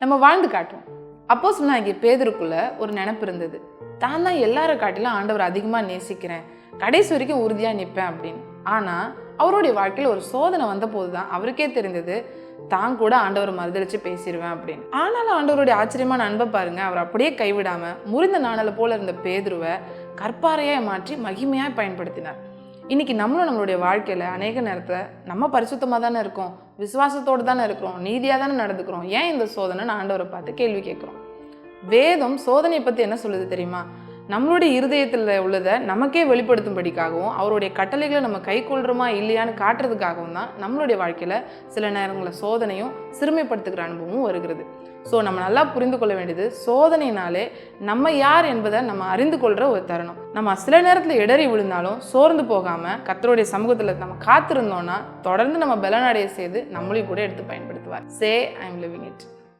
நம்ம வாழ்ந்து காட்டுவோம். அப்போஸ்தலனாகிய பேதுருக்குள்ள ஒரு நினைப்பு இருந்தது. தான் தான் எல்லாரை காட்டிலும் ஆண்டவர் அதிகமாக நேசிக்கிறேன், கடைசி வரைக்கும் உறுதியாக நிற்பேன் அப்படின்னு. ஆனால் அவருடைய வாழ்க்கையில் ஒரு சோதனை வந்த போது தான் அவருக்கே தெரிந்தது, தான் கூட ஆண்டவர் மறுதளிச்சு பேசிடுவேன் அப்படின்னு. ஆனாலும் ஆண்டவருடைய ஆச்சரியமான அன்பை பாருங்க, அவர் அப்படியே கைவிடாம முறிந்த நாணலை போல இருந்த பேதுருவை கற்பாறையாக மாற்றி மகிமையாக பயன்படுத்தினார். இன்னைக்கு நம்மளுடைய வாழ்க்கையில் அநேக நேரத்தில் நம்ம பரிசுத்தமாக தானே இருக்கோம், விசுவாசத்தோடு தானே இருக்கிறோம், நீதியாக தானே நடந்துக்கிறோம், ஏன் இந்த சோதனை ஆண்டவரை பார்த்து கேள்வி கேட்குறோம். வேதம் சோதனையை பற்றி என்ன சொல்லுது தெரியுமா? நம்மளுடைய இருதயத்தில் உள்ளதை நமக்கே வெளிப்படுத்தும்படிக்காகவும் அவருடைய கட்டளைகளை நம்ம கை கொள்கிறோமா இல்லையான்னு காட்டுறதுக்காகவும் தான் நம்மளுடைய வாழ்க்கையில் சில நேரங்களில் சோதனையும் சிறுமைப்படுத்துகிற அனுபவமும் வருகிறது. ஸோ நம்ம நல்லா புரிந்து கொள்ள வேண்டியது, சோதனைனாலே நம்ம யார் என்பதை நம்ம அறிந்து கொள்கிற ஒரு தருணம். நம்ம சில நேரத்தில் இடறி விழுந்தாலும் சோர்ந்து போகாமல் கர்த்தருடைய சமூகத்தில் நம்ம காத்திருந்தோம்னா தொடர்ந்து நம்ம பலனடைய செய்து நம்மளையும் கூட எடுத்து பயன்படுத்துவார். சே ஐ எம் லிவிங் இட்.